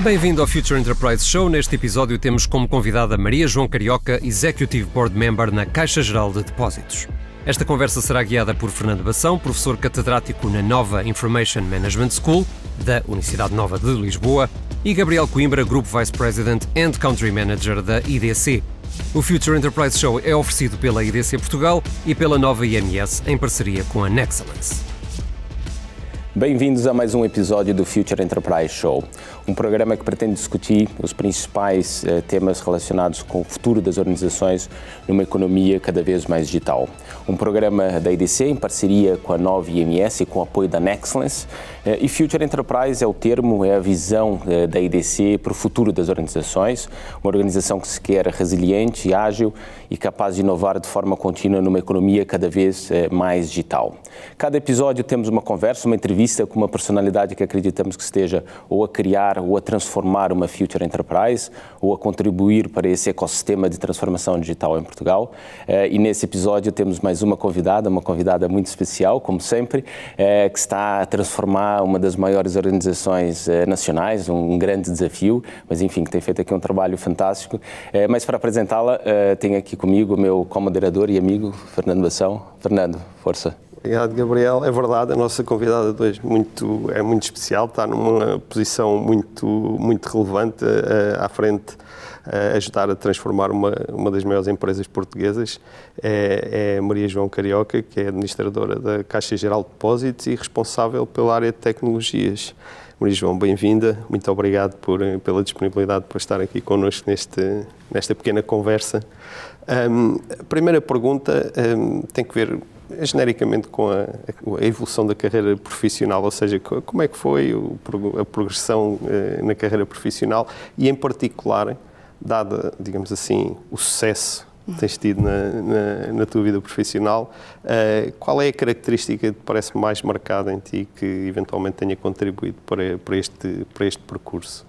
Bem-vindo ao Future Enterprise Show. Neste episódio temos como convidada Maria João Carioca, Executive Board Member na Caixa Geral de Depósitos. Esta conversa será guiada por Fernando Bação, professor catedrático na Nova Information Management School, da Universidade Nova de Lisboa, e Gabriel Coimbra, Group Vice President and Country Manager da IDC. O Future Enterprise Show é oferecido pela IDC Portugal e pela Nova IMS em parceria com a Nexcellence. Bem-vindos a mais um episódio do Future Enterprise Show, um programa que pretende discutir os principais temas relacionados com o futuro das organizações numa economia cada vez mais digital. Um programa da IDC em parceria com a Nova IMS e com o apoio da Nexcellence. E Future Enterprise é o termo, é a visão da IDC para o futuro das organizações, uma organização que se quer resiliente, ágil e capaz de inovar de forma contínua numa economia cada vez mais digital. Cada episódio temos uma conversa, uma entrevista com uma personalidade que acreditamos que esteja ou a criar ou a transformar uma Future Enterprise ou a contribuir para esse ecossistema de transformação digital em Portugal. E nesse episódio temos mais uma convidada muito especial, como sempre, que está a transformar uma das maiores organizações nacionais, um grande desafio, mas enfim, que tem feito aqui um trabalho fantástico. Mas para apresentá-la, tenho aqui comigo o meu co-moderador e amigo, Fernando Bação. Fernando, força. Obrigado, Gabriel. É verdade, a nossa convidada de hoje é muito especial, está numa posição muito relevante à frente, a ajudar a transformar uma das maiores empresas portuguesas. É Maria João Carioca, que é administradora da Caixa Geral de Depósitos e responsável pela área de tecnologias. Maria João, bem-vinda. Muito obrigado pela disponibilidade para estar aqui connosco nesta pequena conversa. A primeira pergunta tem que ver genericamente com a evolução da carreira profissional, ou seja, como é que foi a progressão na carreira profissional e, em particular, dada, digamos assim, o sucesso que tens tido na tua vida profissional, qual é a característica que te parece mais marcada em ti que eventualmente tenha contribuído para este percurso?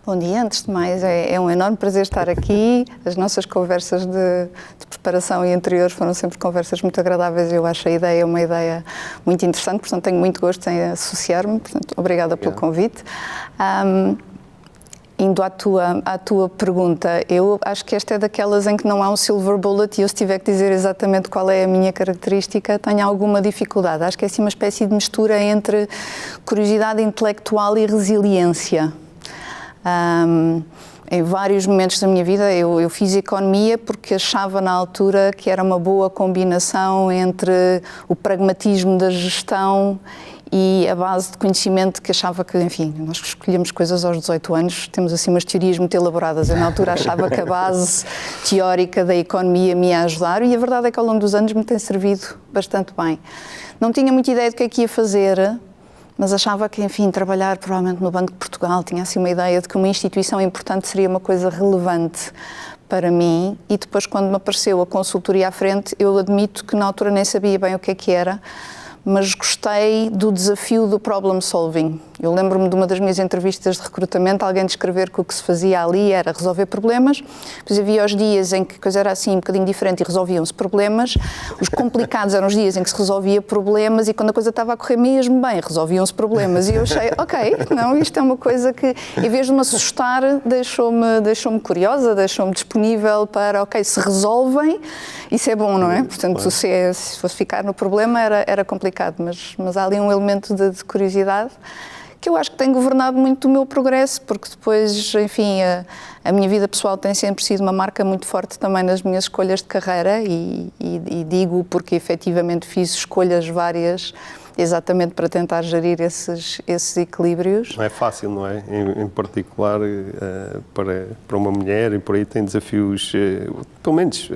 Bom dia, antes de mais é um enorme prazer estar aqui. As nossas conversas de preparação e anteriores foram sempre conversas muito agradáveis. Eu acho a ideia uma ideia muito interessante, portanto tenho muito gosto em associar-me, portanto obrigada pelo convite. Indo à tua pergunta, eu acho que esta é daquelas em que não há um silver bullet e eu, se tiver que dizer exatamente qual é a minha característica, tenho alguma dificuldade. Acho que é assim uma espécie de mistura entre curiosidade intelectual e resiliência. Em vários momentos da minha vida eu fiz economia porque achava na altura que era uma boa combinação entre o pragmatismo da gestão e a base de conhecimento que achava que, enfim, nós escolhemos coisas aos 18 anos, temos assim umas teorias muito elaboradas. Eu na altura achava que a base teórica da economia me ia ajudar e a verdade é que ao longo dos anos me tem servido bastante bem. Não tinha muita ideia do que é que ia fazer, mas achava que, enfim, trabalhar provavelmente no Banco de Portugal, tinha assim uma ideia de que uma instituição importante seria uma coisa relevante para mim e depois quando me apareceu a consultoria à frente, eu admito que na altura nem sabia bem o que era, mas gostei do desafio do problem solving. Eu lembro-me de uma das minhas entrevistas de recrutamento, alguém descrever que o que se fazia ali era resolver problemas, depois havia os dias em que a coisa era assim um bocadinho diferente e resolviam-se problemas, os complicados eram os dias em que se resolvia problemas e quando a coisa estava a correr mesmo bem, resolviam-se problemas. E eu achei, ok, não, isto é uma coisa que, em vez de me assustar, deixou-me curiosa, deixou-me disponível para, ok, se resolvem, isso é bom, não é? Portanto, se fosse ficar no problema era complicado, mas há ali um elemento de curiosidade que eu acho que tem governado muito o meu progresso, porque depois, enfim, a minha vida pessoal tem sempre sido uma marca muito forte também nas minhas escolhas de carreira e digo porque efetivamente fiz escolhas várias exatamente para tentar gerir esses equilíbrios. Não é fácil, não é? Em particular para uma mulher e por aí tem desafios, pelo menos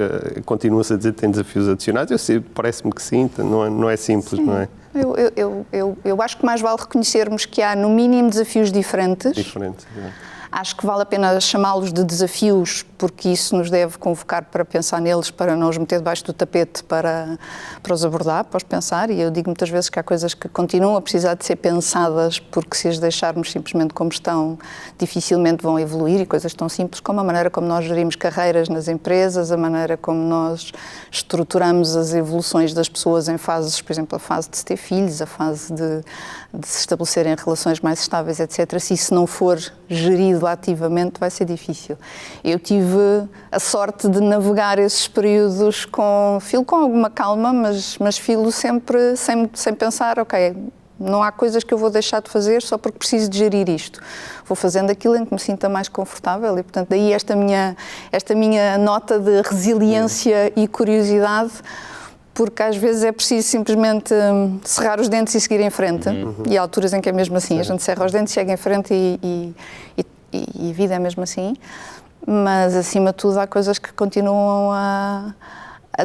continua-se a dizer que tem desafios adicionais. Parece-me que sim, não é simples, sim. Não é? Eu acho que mais vale reconhecermos que há, no mínimo, desafios diferentes. Diferentes, é. Acho que vale a pena chamá-los de desafios porque isso nos deve convocar para pensar neles, para não os meter debaixo do tapete, para os abordar, para os pensar. E eu digo muitas vezes que há coisas que continuam a precisar de ser pensadas, porque se as deixarmos simplesmente como estão, dificilmente vão evoluir, e coisas tão simples como a maneira como nós gerimos carreiras nas empresas, a maneira como nós estruturamos as evoluções das pessoas em fases, por exemplo, a fase de se ter filhos, a fase de se estabelecerem relações mais estáveis, etc. Se isso não for gerido ativamente, vai ser difícil. Eu tive a sorte de navegar esses períodos com alguma calma, mas filo sempre sem pensar, ok, não há coisas que eu vou deixar de fazer só porque preciso de gerir isto. Vou fazendo aquilo em que me sinta mais confortável e, portanto, daí esta minha nota de resiliência e curiosidade, porque às vezes é preciso simplesmente cerrar os dentes e seguir em frente. E há alturas em que é mesmo assim, sim. A gente cerra os dentes, chega em frente e a vida é mesmo assim. Mas, acima de tudo, há coisas que continuam a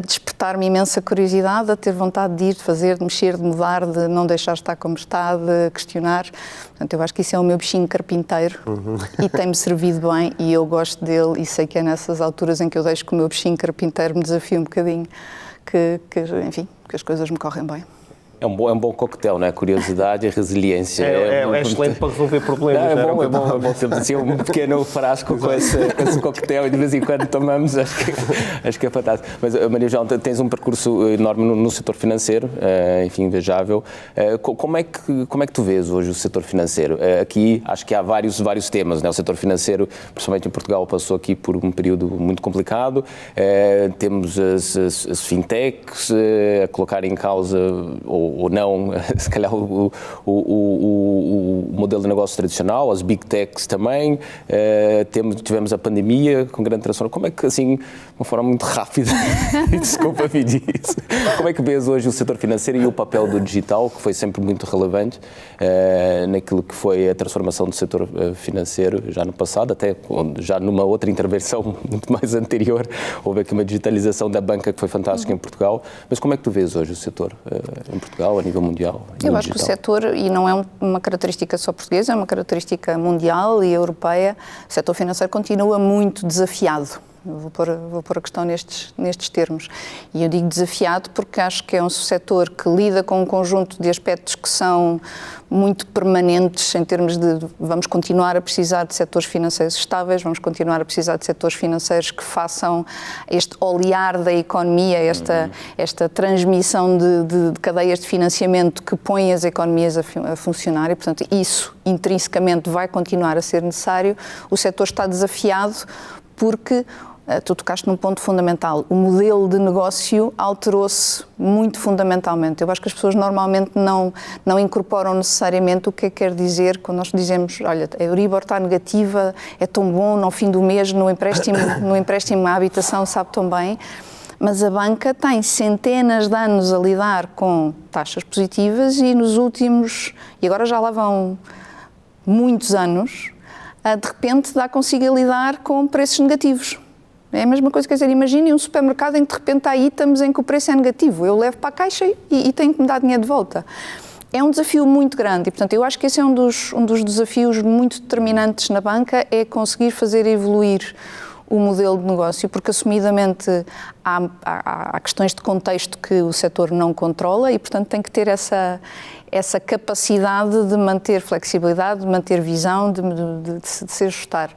despertar-me imensa curiosidade, a ter vontade de ir, de fazer, de mexer, de mudar, de não deixar estar como está, de questionar. Portanto, eu acho que isso é o meu bichinho carpinteiro e tem-me servido bem e eu gosto dele e sei que é nessas alturas em que eu deixo que o meu bichinho carpinteiro me desafie um bocadinho que as coisas me correm bem. É um bom coquetel, não é? Curiosidade e resiliência. É excelente para resolver problemas. Não, é bom sempre assim, um pequeno frasco com esse coquetel e de vez em quando tomamos, acho que é fantástico. Mas, Maria João, tens um percurso enorme no setor financeiro, enfim, invejável. Como é que tu vês hoje o setor financeiro? Aqui acho que há vários temas, né? O setor financeiro, principalmente em Portugal, passou aqui por um período muito complicado. Temos as fintechs a colocar em causa ou não, se calhar o modelo de negócio tradicional, as big techs também, tivemos a pandemia com grande transformação. Como é que, assim, de uma forma muito rápida, desculpa pedir isso, como é que vês hoje o setor financeiro e o papel do digital, que foi sempre muito relevante naquilo que foi a transformação do setor financeiro já no passado, até já numa outra intervenção muito mais anterior, houve aqui uma digitalização da banca que foi fantástica em Portugal, mas como é que tu vês hoje o setor em Portugal, a nível mundial? Eu acho que o setor, e não é uma característica só portuguesa, é uma característica mundial e europeia, o setor financeiro continua muito desafiado. Vou pôr a questão nestes termos. E eu digo desafiado porque acho que é um setor que lida com um conjunto de aspectos que são muito permanentes em termos de vamos continuar a precisar de setores financeiros estáveis, vamos continuar a precisar de setores financeiros que façam este olear da economia, esta transmissão de cadeias de financiamento que põem as economias a funcionar e, portanto, isso intrinsecamente vai continuar a ser necessário. O setor está desafiado porque tu tocaste num ponto fundamental. O modelo de negócio alterou-se muito fundamentalmente. Eu acho que as pessoas normalmente não incorporam necessariamente o que quer dizer quando nós dizemos, olha, a Euribor está negativa, é tão bom, no fim do mês, no empréstimo à habitação, sabe tão bem. Mas a banca tem centenas de anos a lidar com taxas positivas e nos últimos, e agora já lá vão muitos anos, de repente dá consigo a lidar com preços negativos. É a mesma coisa, quer dizer, imagine um supermercado em que de repente há itens em que o preço é negativo. Eu levo para a caixa e tenho que me dar dinheiro de volta. É um desafio muito grande e, portanto, eu acho que esse é um dos desafios muito determinantes na banca, é conseguir fazer evoluir o modelo de negócio, porque assumidamente há questões de contexto que o setor não controla e, portanto, tem que ter essa capacidade de manter flexibilidade, de manter visão, de se ajustar.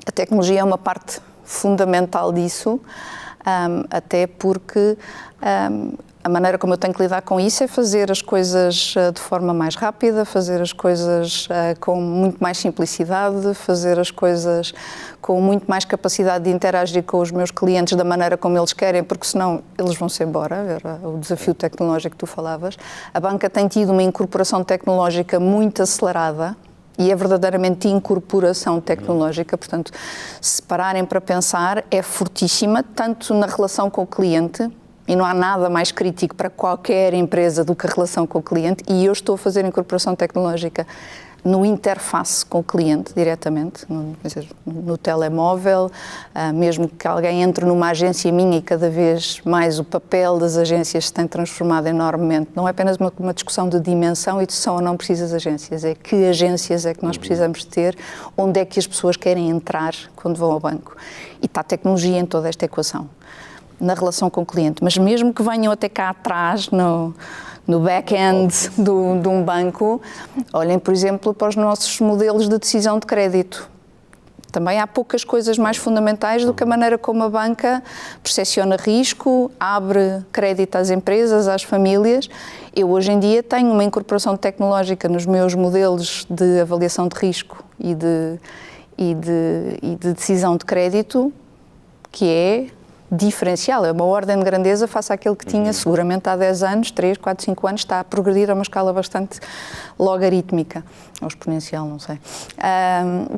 A tecnologia é uma parte fundamental disso, até porque a maneira como eu tenho que lidar com isso é fazer as coisas de forma mais rápida, fazer as coisas com muito mais simplicidade, fazer as coisas com muito mais capacidade de interagir com os meus clientes da maneira como eles querem, porque senão eles vão-se embora, o desafio tecnológico que tu falavas. A banca tem tido uma incorporação tecnológica muito acelerada, e é verdadeiramente incorporação tecnológica, portanto, se pararem para pensar, é fortíssima, tanto na relação com o cliente, e não há nada mais crítico para qualquer empresa do que a relação com o cliente, e eu estou a fazer incorporação tecnológica no interface com o cliente diretamente, no telemóvel, mesmo que alguém entre numa agência minha e cada vez mais o papel das agências se tem transformado enormemente. Não é apenas uma discussão de dimensão e de são ou não precisas agências, é que agências é que nós precisamos ter, onde é que as pessoas querem entrar quando vão ao banco. E está a tecnologia em toda esta equação, na relação com o cliente, mas mesmo que venham até cá atrás, no back-end de um banco, olhem, por exemplo, para os nossos modelos de decisão de crédito. Também há poucas coisas mais fundamentais do que a maneira como a banca percepciona risco, abre crédito às empresas, às famílias. Eu, hoje em dia, tenho uma incorporação tecnológica nos meus modelos de avaliação de risco e de decisão de crédito que é diferencial, é uma ordem de grandeza face àquilo que tinha seguramente há 10 anos, 3, 4, 5 anos, está a progredir a uma escala bastante logarítmica, ou exponencial, não sei.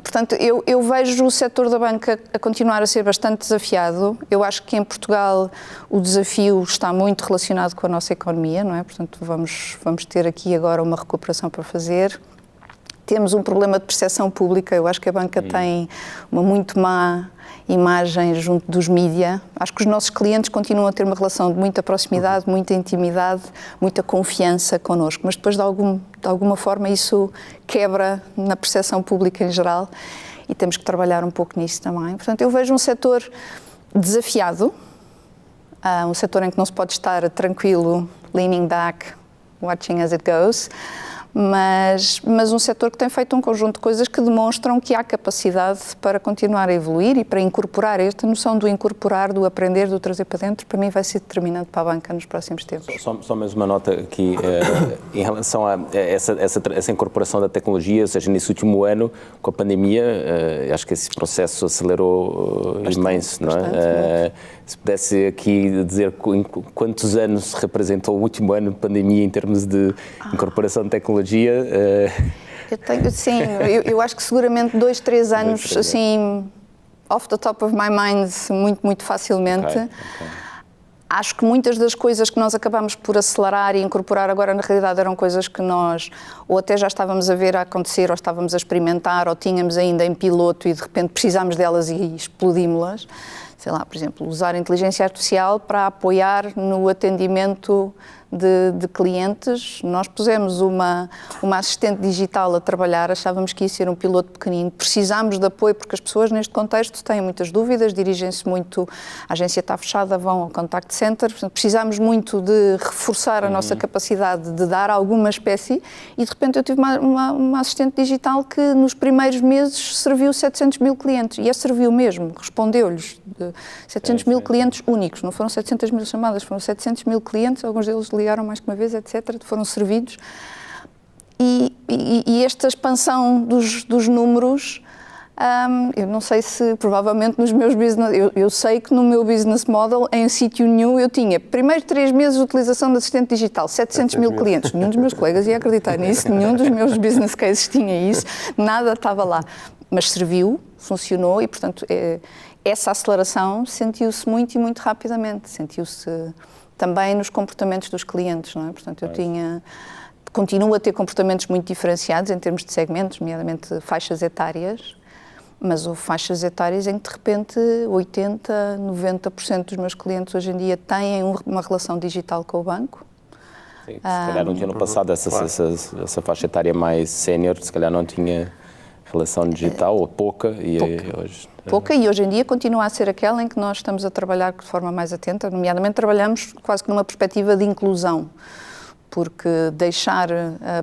Portanto, eu vejo o setor da banca a continuar a ser bastante desafiado. Eu acho que em Portugal o desafio está muito relacionado com a nossa economia, não é? Portanto, vamos ter aqui agora uma recuperação para fazer. Temos um problema de percepção pública, eu acho que a banca tem uma muito má imagem junto dos mídia. Acho que os nossos clientes continuam a ter uma relação de muita proximidade, muita intimidade, muita confiança connosco, mas depois de alguma forma isso quebra na percepção pública em geral e temos que trabalhar um pouco nisso também. Portanto, eu vejo um setor desafiado, um setor em que não se pode estar tranquilo, leaning back, watching as it goes, mas um setor que tem feito um conjunto de coisas que demonstram que há capacidade para continuar a evoluir e para incorporar esta noção do incorporar, do aprender, do trazer para dentro, para mim vai ser determinante para a banca nos próximos tempos. Só mais uma nota aqui, em relação a essa incorporação da tecnologia, ou seja, nesse último ano, com a pandemia, acho que esse processo acelerou imenso, não é? Se pudesse aqui dizer quantos anos representou o último ano de pandemia em termos de incorporação de tecnologia? Eu acho que seguramente 2, 3 anos, assim, off the top of my mind, muito facilmente. Okay. Acho que muitas das coisas que nós acabamos por acelerar e incorporar agora, na realidade, eram coisas que nós ou até já estávamos a ver a acontecer, ou estávamos a experimentar, ou tínhamos ainda em piloto e de repente precisámos delas e explodimos-las. Sei lá, por exemplo, usar a inteligência artificial para apoiar no atendimento de clientes. Nós pusemos uma assistente digital a trabalhar, achávamos que ia ser um piloto pequenino, precisámos de apoio porque as pessoas neste contexto têm muitas dúvidas, dirigem-se muito, a agência está fechada, vão ao contact center, portanto precisámos muito de reforçar a nossa capacidade de dar alguma espécie e de repente eu tive uma assistente digital que nos primeiros meses serviu 700 mil clientes e serviu mesmo, respondeu-lhes 700 mil clientes únicos, não foram 700 mil chamadas, foram 700 mil clientes, alguns deles ligaram mais que uma vez, etc., foram servidos. E esta expansão dos números, eu não sei se, provavelmente nos meus business, eu sei que no meu business model, em sítio nenhum, eu tinha, primeiro 3 meses de utilização de assistente digital, 700 mil clientes, nenhum dos meus colegas ia acreditar nisso, nenhum dos meus business cases tinha isso, nada estava lá, mas serviu, funcionou e, portanto, essa aceleração sentiu-se muito e muito rapidamente, sentiu-se também nos comportamentos dos clientes, não é? Portanto, continuo a ter comportamentos muito diferenciados em termos de segmentos, nomeadamente faixas etárias, mas houve faixas etárias em que de repente 80%, 90% dos meus clientes hoje em dia têm uma relação digital com o banco. Sim, se calhar não tinha no passado essa faixa etária mais sénior, se calhar não tinha relação digital, ou pouca, e hoje... Pouca, e hoje em dia continua a ser aquela em que nós estamos a trabalhar de forma mais atenta, nomeadamente trabalhamos quase que numa perspectiva de inclusão, porque deixar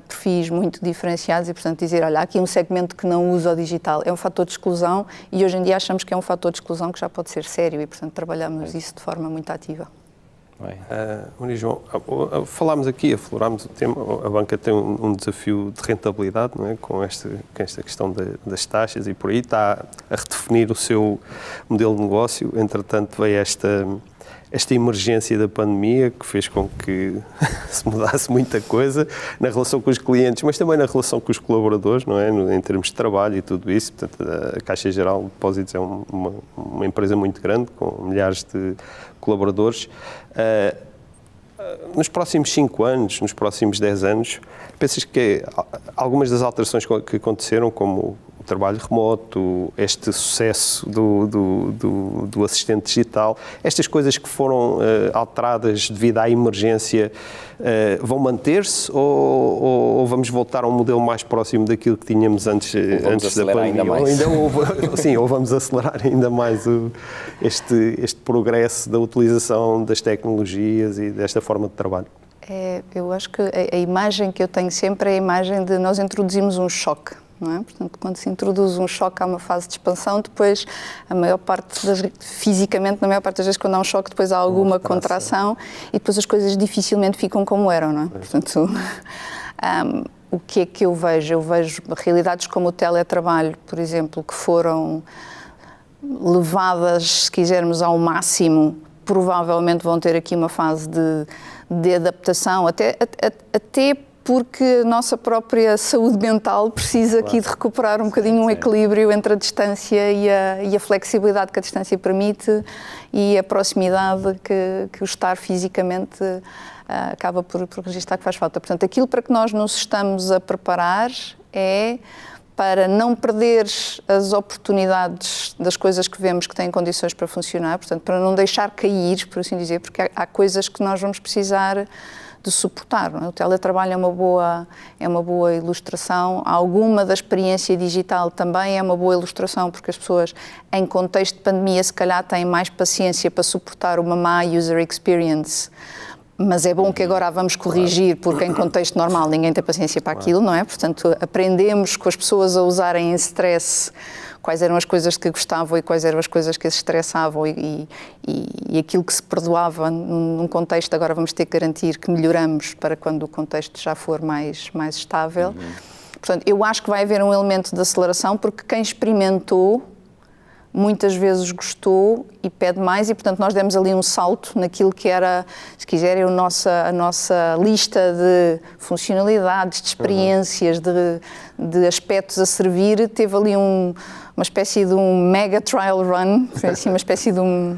perfis muito diferenciados e, portanto, dizer, olha, há aqui um segmento que não usa o digital, é um fator de exclusão e hoje em dia achamos que é um fator de exclusão que já pode ser sério e, portanto, trabalhamos isso de forma muito ativa. João, falámos aqui, aflorámos o tema, a banca tem um desafio de rentabilidade, não é? com esta questão das taxas e por aí está a redefinir o seu modelo de negócio, entretanto veio esta emergência da pandemia que fez com que se mudasse muita coisa na relação com os clientes, mas também na relação com os colaboradores, não é? Em termos de trabalho e tudo isso. Portanto, a Caixa Geral de Depósitos é uma empresa muito grande, com milhares de colaboradores. nos próximos 5 anos, nos próximos 10 anos, pensas que algumas das alterações que aconteceram, como o trabalho remoto, este sucesso do assistente digital, estas coisas que foram alteradas devido à emergência, vão manter-se ou vamos voltar a um modelo mais próximo daquilo que tínhamos antes da pandemia? Ou vamos acelerar ainda mais este progresso da utilização das tecnologias e desta forma de trabalho? Eu acho que a imagem que eu tenho sempre é a imagem de nós introduzimos um choque. Não é? Portanto, quando se introduz um choque, há uma fase de expansão, depois, fisicamente, na maior parte das vezes, quando há um choque, depois há alguma contração e depois as coisas dificilmente ficam como eram, não é? Portanto, o que é que eu vejo? Eu vejo realidades como o teletrabalho, por exemplo, que foram levadas, se quisermos, ao máximo, provavelmente vão ter aqui uma fase de adaptação, até porque a nossa própria saúde mental precisa aqui de recuperar um bocadinho um equilíbrio entre a distância e a flexibilidade que a distância permite e a proximidade que o estar fisicamente acaba por registrar que faz falta. Portanto, aquilo para que nós nos estamos a preparar é para não perder as oportunidades das coisas que vemos que têm condições para funcionar, portanto, para não deixar cair, por assim dizer, porque há coisas que nós vamos precisar de suportar. Não é? O teletrabalho é uma boa ilustração. Alguma da experiência digital também é uma boa ilustração, porque as pessoas, em contexto de pandemia, se calhar têm mais paciência para suportar uma má user experience. Mas é bom que agora a vamos corrigir, porque em contexto normal ninguém tem paciência para aquilo, não é? Portanto, aprendemos com as pessoas a usarem em stress quais eram as coisas que gostavam e quais eram as coisas que as estressavam e aquilo que se perdoava num contexto, agora vamos ter que garantir que melhoramos para quando o contexto já for mais estável. Portanto, eu acho que vai haver um elemento de aceleração, porque quem experimentou muitas vezes gostou e pede mais e, portanto, nós demos ali um salto naquilo que era, se quiserem, a nossa lista de funcionalidades, de experiências, de aspectos a servir. Teve ali uma espécie de um mega trial run, assim, uma espécie de um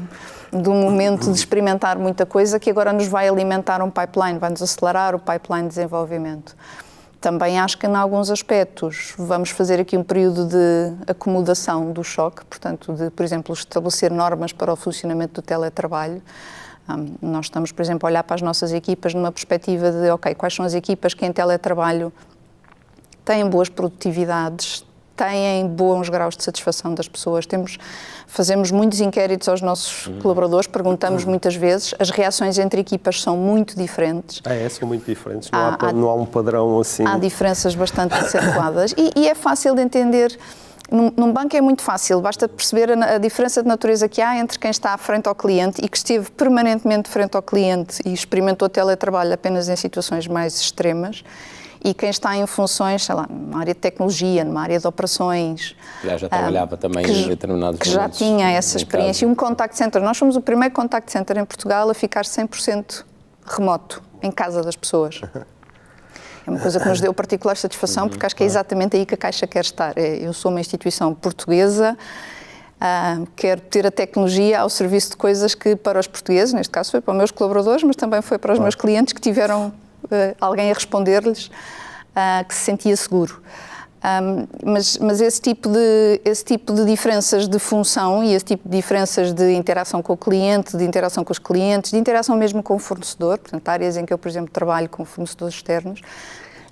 momento de experimentar muita coisa que agora nos vai alimentar um pipeline, vai-nos acelerar o pipeline de desenvolvimento. Também acho que, em alguns aspectos, vamos fazer aqui um período de acomodação do choque, portanto, por exemplo, estabelecer normas para o funcionamento do teletrabalho. Nós estamos, por exemplo, a olhar para as nossas equipas numa perspectiva de, quais são as equipas que em teletrabalho têm boas produtividades, têm bons graus de satisfação das pessoas. Fazemos muitos inquéritos aos nossos colaboradores, perguntamos muitas vezes, as reações entre equipas são muito diferentes. São muito diferentes, não há um padrão assim. Há diferenças bastante acentuadas e é fácil de entender. Num banco é muito fácil, basta perceber a diferença de natureza que há entre quem está à frente ao cliente e que esteve permanentemente frente ao cliente e experimentou teletrabalho apenas em situações mais extremas, e quem está em funções, sei lá, numa área de tecnologia, numa área de operações. Já trabalhava também em determinados que já tinha essa experiência. E um contact center. Nós fomos o primeiro contact center em Portugal a ficar 100% remoto, em casa das pessoas. É uma coisa que nos deu particular satisfação, porque acho que é exatamente aí que a Caixa quer estar. Eu sou uma instituição portuguesa, quero ter a tecnologia ao serviço de coisas que, para os portugueses, neste caso foi para os meus colaboradores, mas também foi para os meus clientes que tiveram alguém a responder-lhes que se sentia seguro. Mas esse tipo de diferenças de função e esse tipo de diferenças de interação com o cliente, de interação com os clientes, de interação mesmo com o fornecedor, portanto, áreas em que eu, por exemplo, trabalho com fornecedores externos,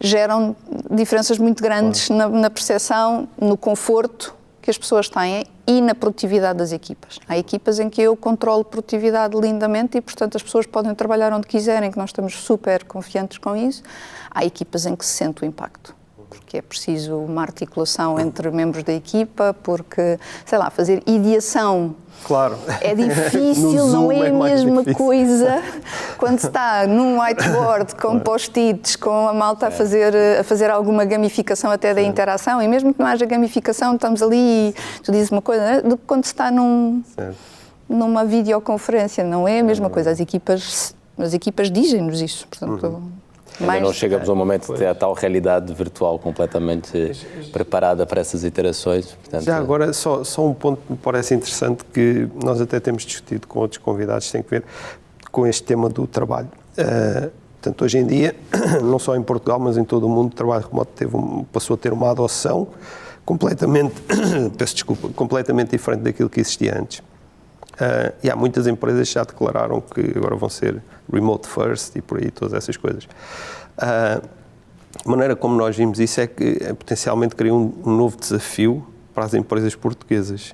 geram diferenças muito grandes na percepção, no conforto que as pessoas têm e na produtividade das equipas. Há equipas em que eu controlo produtividade lindamente e, portanto, as pessoas podem trabalhar onde quiserem, que nós estamos super confiantes com isso. Há equipas em que se sente o impacto, porque é preciso uma articulação entre membros da equipa, porque, sei lá, fazer ideação Claro. é difícil, não é a mesma coisa quando se está num whiteboard com post-its, com a malta a fazer alguma gamificação até da interação, e mesmo que não haja gamificação, estamos ali e tu dizes uma coisa, né? Do que quando se está numa videoconferência, não é a mesma coisa. As equipas dizem-nos isso, portanto... Ainda não chegamos ao momento de ter a tal realidade virtual completamente preparada para essas iterações. Portanto, já agora, só um ponto que me parece interessante, que nós até temos discutido com outros convidados, tem que ver com este tema do trabalho Portanto, hoje em dia, não só em Portugal, mas em todo o mundo, o trabalho remoto passou a ter uma adoção completamente, completamente diferente daquilo que existia antes. E há muitas empresas que já declararam que agora vão ser remote first e por aí, todas essas coisas. A maneira como nós vimos isso é que potencialmente cria um novo desafio para as empresas portuguesas,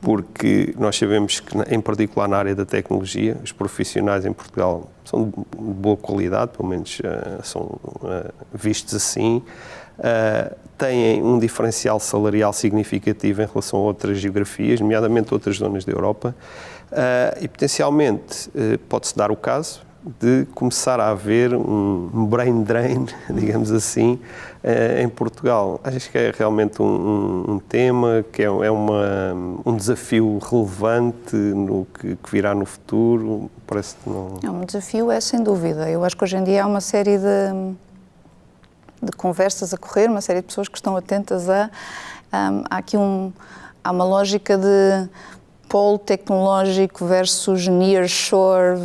porque nós sabemos que, em particular na área da tecnologia, os profissionais em Portugal são de boa qualidade, pelo menos são vistos assim, têm um diferencial salarial significativo em relação a outras geografias, nomeadamente outras zonas da Europa, e potencialmente pode-se dar o caso de começar a haver um brain drain, digamos assim, em Portugal. Acho que é realmente um tema, que é um desafio relevante no que virá no futuro. Parece que não... É um desafio, sem dúvida. Eu acho que hoje em dia há uma série de conversas a correr, uma série de pessoas que estão atentas há uma lógica de polo tecnológico versus nearshore,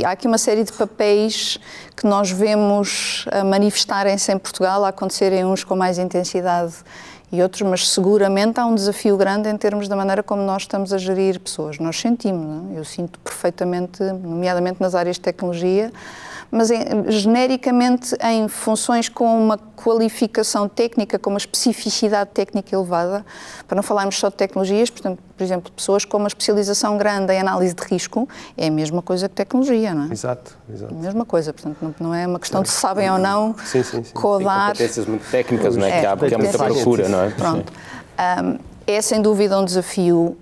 há aqui uma série de papéis que nós vemos manifestarem-se em Portugal, a acontecerem uns com mais intensidade e outros, mas seguramente há um desafio grande em termos da maneira como nós estamos a gerir pessoas. Nós sentimos, não é? Eu sinto perfeitamente, nomeadamente nas áreas de tecnologia, mas genericamente em funções com uma qualificação técnica, com uma especificidade técnica elevada, para não falarmos só de tecnologias, portanto, por exemplo, pessoas com uma especialização grande em análise de risco, é a mesma coisa que tecnologia, não é? Exato. A mesma coisa, portanto, não é uma questão de se sabem ou não codar. Tem competências muito técnicas, não é? Que há muita procura, não é? Pronto. É sem dúvida um desafio.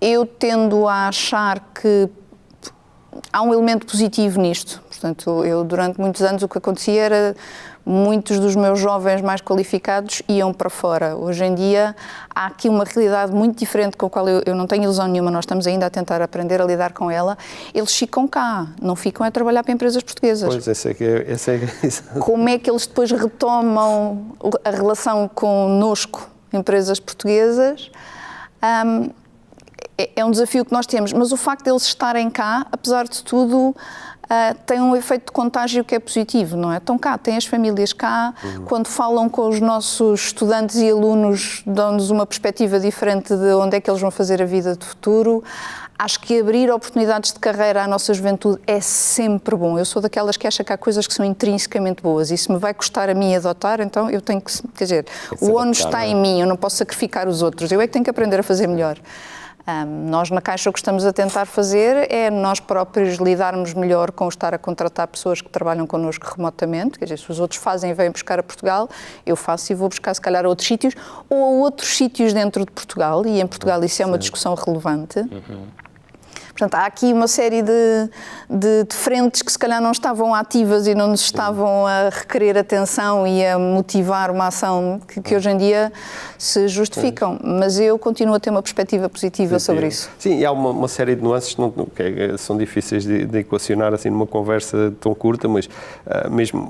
Eu tendo a achar que há um elemento positivo nisto. Portanto, eu durante muitos anos o que acontecia era muitos dos meus jovens mais qualificados iam para fora. Hoje em dia há aqui uma realidade muito diferente com a qual eu não tenho ilusão nenhuma, nós estamos ainda a tentar aprender a lidar com ela. Eles ficam cá, não ficam a trabalhar para empresas portuguesas. Pois, esse é Como é que eles depois retomam a relação connosco, empresas portuguesas? É um desafio que nós temos, mas o facto de eles estarem cá, apesar de tudo, tem um efeito de contágio que é positivo, não é? Estão cá, têm as famílias cá, quando falam com os nossos estudantes e alunos, dão-nos uma perspectiva diferente de onde é que eles vão fazer a vida de futuro. Acho que abrir oportunidades de carreira à nossa juventude é sempre bom. Eu sou daquelas que acha que há coisas que são intrinsecamente boas e se me vai custar a mim adotar, então eu tenho que, quer dizer, o ónus está em mim, eu não posso sacrificar os outros, eu é que tenho que aprender a fazer melhor. Nós na Caixa o que estamos a tentar fazer é nós próprios lidarmos melhor com estar a contratar pessoas que trabalham connosco remotamente, quer dizer, se os outros fazem e vêm buscar a Portugal, eu faço e vou buscar se calhar a outros sítios ou a outros sítios dentro de Portugal, e em Portugal isso é uma discussão relevante. Portanto, há aqui uma série de frentes que se calhar não estavam ativas e não nos estavam a requerer atenção e a motivar uma ação que hoje em dia se justificam. Mas eu continuo a ter uma perspectiva positiva sobre isso. Sim, e há uma série de nuances que são difíceis de equacionar assim numa conversa tão curta, mas mesmo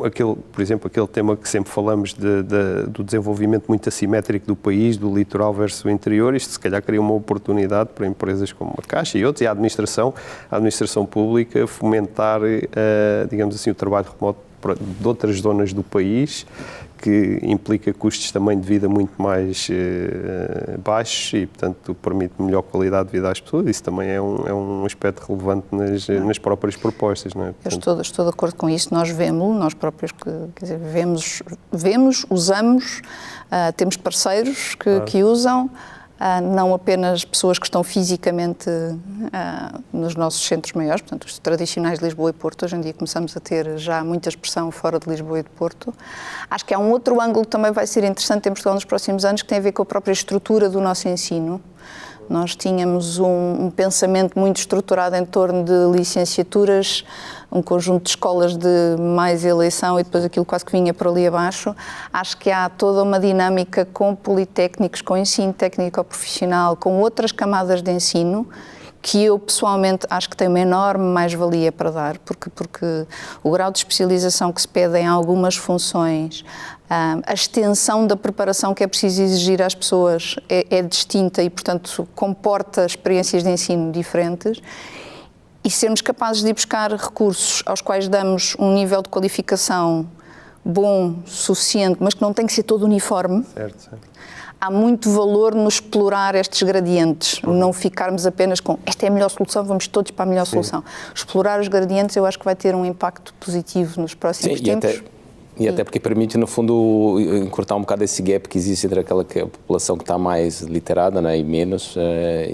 por exemplo, aquele tema que sempre falamos do desenvolvimento muito assimétrico do país, do litoral versus o interior, isto se calhar cria uma oportunidade para empresas como a Caixa e outros, e a administração pública fomentar, digamos assim, o trabalho remoto de outras zonas do país, que implica custos também de vida muito mais baixos e, portanto, permite melhor qualidade de vida às pessoas. Isso também é um aspecto relevante nas próprias propostas, não é? Portanto, eu estou de acordo com isso. Nós vemos, nós próprios, quer dizer, vemos, usamos, temos parceiros que usam. Não apenas pessoas que estão fisicamente nos nossos centros maiores, portanto, os tradicionais de Lisboa e Porto. Hoje em dia começamos a ter já muita expressão fora de Lisboa e de Porto. Acho que há um outro ângulo que também vai ser interessante em Portugal nos próximos anos, que tem a ver com a própria estrutura do nosso ensino. Nós tínhamos um pensamento muito estruturado em torno de licenciaturas, um conjunto de escolas de mais eleição e depois aquilo quase que vinha por ali abaixo. Acho que há toda uma dinâmica com politécnicos, com ensino técnico profissional, com outras camadas de ensino, que eu pessoalmente acho que tem uma enorme mais-valia para dar, porque o grau de especialização que se pede em algumas funções, a extensão da preparação que é preciso exigir às pessoas é distinta e, portanto, comporta experiências de ensino diferentes. e sermos capazes de ir buscar recursos aos quais damos um nível de qualificação bom, suficiente, mas que não tem que ser todo uniforme. Certo. Há muito valor no explorar estes gradientes, não ficarmos apenas com esta é a melhor solução, vamos todos para a melhor solução. Explorar os gradientes eu acho que vai ter um impacto positivo nos próximos tempos. E até porque permite, no fundo, encurtar um bocado esse gap que existe entre aquela que é a população que está mais literada, né, e menos,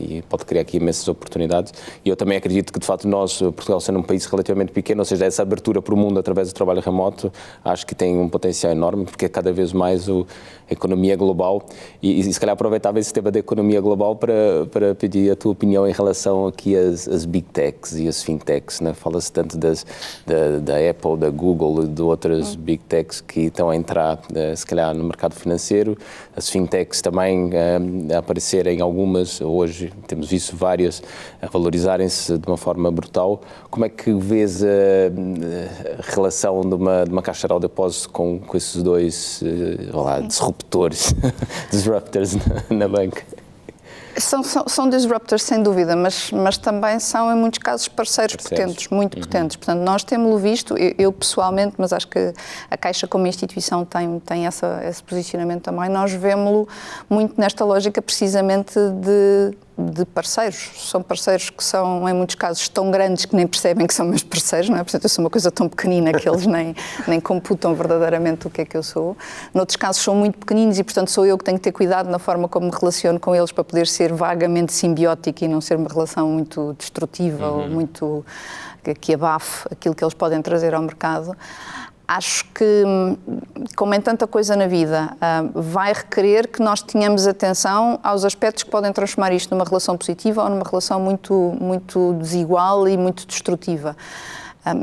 e pode criar aqui imensas oportunidades. E eu também acredito que, de facto, nós, Portugal sendo um país relativamente pequeno, ou seja, essa abertura para o mundo através do trabalho remoto, acho que tem um potencial enorme, porque é cada vez mais a economia global. E se calhar aproveitava esse tema da economia global para pedir a tua opinião em relação aqui às big techs e as fintechs, né? Fala-se tanto da Apple, da Google e de outras big techs que estão a entrar, se calhar, no mercado financeiro. As fintechs também a aparecerem algumas, hoje temos visto várias, a valorizarem-se de uma forma brutal. Como é que vês a relação de uma Caixa Geral de Depósitos com esses dois disruptores na banca? São disruptors, sem dúvida, mas também são, em muitos casos, parceiros potentes, muito potentes. Portanto, nós temos-lo visto, eu pessoalmente, mas acho que a Caixa como instituição tem esse posicionamento também, nós vemos-lo muito nesta lógica precisamente de parceiros. São parceiros que são, em muitos casos, tão grandes que nem percebem que são meus parceiros, não é? Portanto, eu sou uma coisa tão pequenina que eles nem computam verdadeiramente o que é que eu sou. Noutros casos são muito pequeninos e, portanto, sou eu que tenho que ter cuidado na forma como me relaciono com eles para poder ser vagamente simbiótica e não ser uma relação muito destrutiva ou muito que abafe aquilo que eles podem trazer ao mercado. Acho que, como em tanta coisa na vida, vai requerer que nós tenhamos atenção aos aspectos que podem transformar isto numa relação positiva ou numa relação muito desigual e muito destrutiva.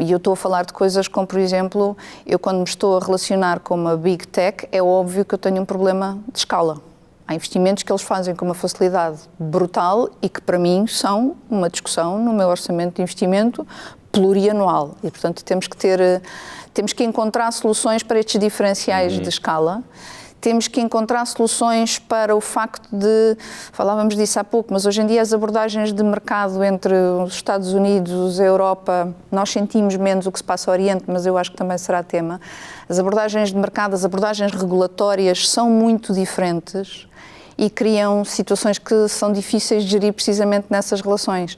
E eu estou a falar de coisas como, por exemplo, eu quando me estou a relacionar com uma Big Tech, é óbvio que eu tenho um problema de escala. Há investimentos que eles fazem com uma facilidade brutal e que, para mim, são uma discussão no meu orçamento de investimento plurianual. E, portanto, temos que encontrar soluções para estes diferenciais de escala. Temos que encontrar soluções para o facto de, falávamos disso há pouco, mas hoje em dia as abordagens de mercado entre os Estados Unidos, a Europa, nós sentimos menos o que se passa ao Oriente, mas eu acho que também será tema. As abordagens de mercado, as abordagens regulatórias são muito diferentes e criam situações que são difíceis de gerir precisamente nessas relações.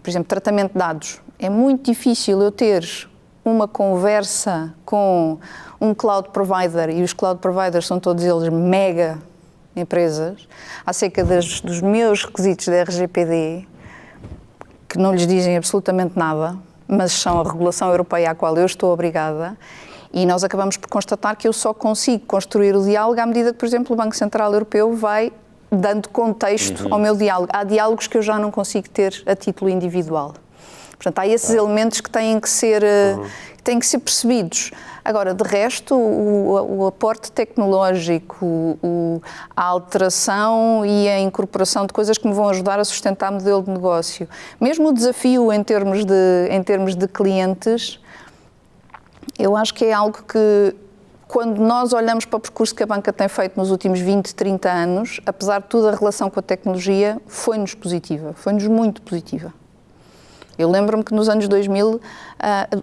Por exemplo, tratamento de dados. É muito difícil eu ter uma conversa com um cloud provider, e os cloud providers são todos eles mega empresas, acerca dos meus requisitos da RGPD, que não lhes dizem absolutamente nada, mas são a regulação europeia à qual eu estou obrigada, e nós acabamos por constatar que eu só consigo construir o diálogo à medida que, por exemplo, o Banco Central Europeu vai dando contexto ao meu diálogo. Há diálogos que eu já não consigo ter a título individual. Portanto, há esses elementos que têm que ser percebidos. Agora, de resto, o aporte tecnológico, a alteração e a incorporação de coisas que me vão ajudar a sustentar o modelo de negócio. Mesmo o desafio em termos de clientes, eu acho que é algo que, quando nós olhamos para o percurso que a banca tem feito nos últimos 20, 30 anos, apesar de tudo, a relação com a tecnologia foi-nos positiva, foi-nos muito positiva. Eu lembro-me que nos anos 2000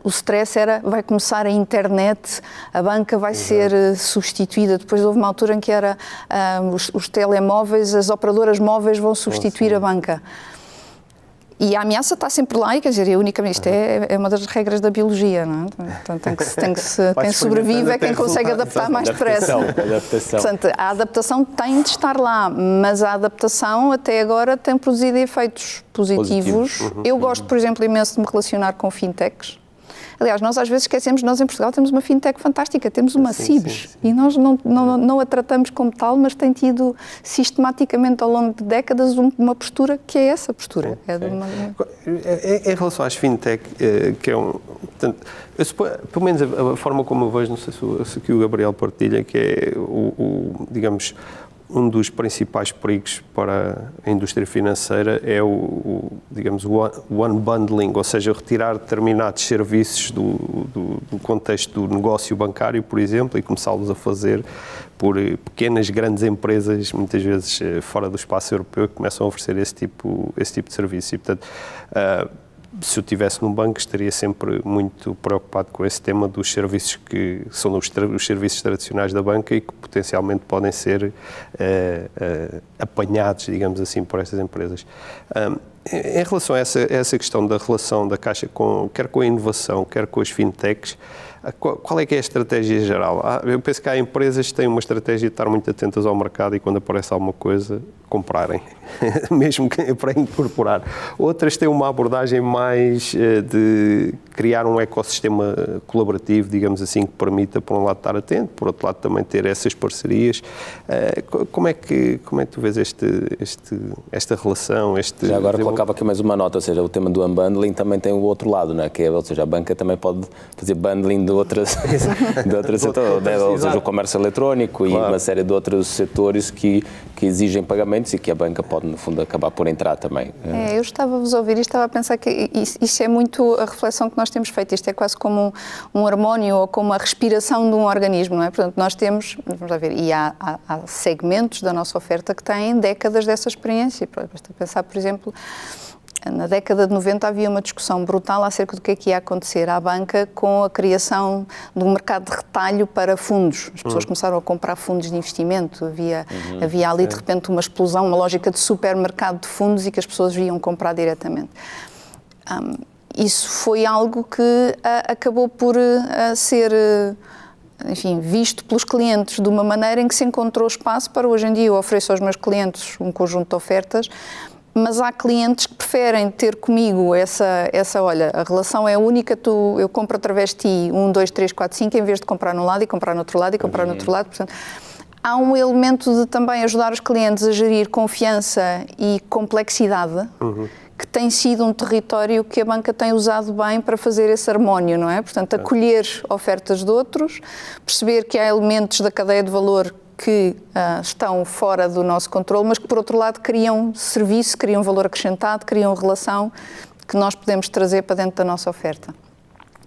o stress era, vai começar a internet, a banca vai ser substituída. Depois houve uma altura em que era os telemóveis, as operadoras móveis vão substituir a banca. E a ameaça está sempre lá, e quer dizer, isto é uma das regras da biologia, não é? Então, quem sobrevive é quem consegue adaptar mais depressa. Portanto, a adaptação tem de estar lá, mas a adaptação até agora tem produzido efeitos positivos. Eu gosto, por exemplo, imenso de me relacionar com fintechs. Aliás, nós às vezes esquecemos, nós em Portugal temos uma fintech fantástica, temos uma CIBS, e nós não a tratamos como tal, mas tem tido sistematicamente ao longo de décadas uma postura que é essa postura. Em relação às fintech, que é portanto, pelo menos a forma como eu vejo, não sei se aqui o Gabriel partilha, que é digamos, um dos principais perigos para a indústria financeira é digamos, o unbundling, ou seja, retirar determinados serviços do contexto do negócio bancário, por exemplo, e começá-los a fazer por pequenas, grandes empresas, muitas vezes fora do espaço europeu, que começam a oferecer esse tipo de serviço. E, portanto, se eu estivesse num banco, estaria sempre muito preocupado com esse tema dos serviços que são os serviços tradicionais da banca e que potencialmente podem ser apanhados, digamos assim, por estas empresas. Em relação a essa questão da relação da Caixa quer com a inovação, quer com as fintechs, qual é que é a estratégia geral? Eu penso que há empresas que têm uma estratégia de estar muito atentas ao mercado e quando aparece alguma coisa, comprarem, mesmo para incorporar. Outras têm uma abordagem mais de criar um ecossistema colaborativo, digamos assim, que permita, por um lado, estar atento, por outro lado, também ter essas parcerias. Como é que tu vês esta relação? Já agora colocava aqui mais uma nota, ou seja, o tema do unbundling também tem o outro lado, não é? Ou seja, a banca também pode fazer bundling de outras setores, ou seja, o comércio eletrónico, claro, e uma série de outros setores que exigem pagamentos e que a banca pode, no fundo, acabar por entrar também. Eu estava-vos a ouvir e estava a pensar que isso é muito a reflexão que nós temos feito. Isto é quase como um harmónio ou como a respiração de um organismo, não é? Portanto, nós temos, vamos lá ver, e há segmentos da nossa oferta que têm décadas dessa experiência. Basta pensar, por exemplo, na década de 90 havia uma discussão brutal acerca do que é que ia acontecer à banca com a criação de um mercado de retalho para fundos. As pessoas começaram a comprar fundos de investimento, havia ali de repente uma explosão, uma lógica de supermercado de fundos e que as pessoas iam comprar diretamente. Isso foi algo que acabou por ser, enfim, visto pelos clientes de uma maneira em que se encontrou espaço para hoje em dia eu ofereço aos meus clientes um conjunto de ofertas, mas há clientes que preferem ter comigo essa olha, a relação é única, eu compro através de ti 1, 2, 3, 4, 5, em vez de comprar num lado e comprar no outro lado e comprar no outro lado. Portanto, há um elemento de também ajudar os clientes a gerir confiança e complexidade, que tem sido um território que a banca tem usado bem para fazer esse harmónio, não é? Portanto, acolher ofertas de outros, perceber que há elementos da cadeia de valor que estão fora do nosso controle, mas que, por outro lado, criam serviço, criam valor acrescentado, criam relação que nós podemos trazer para dentro da nossa oferta.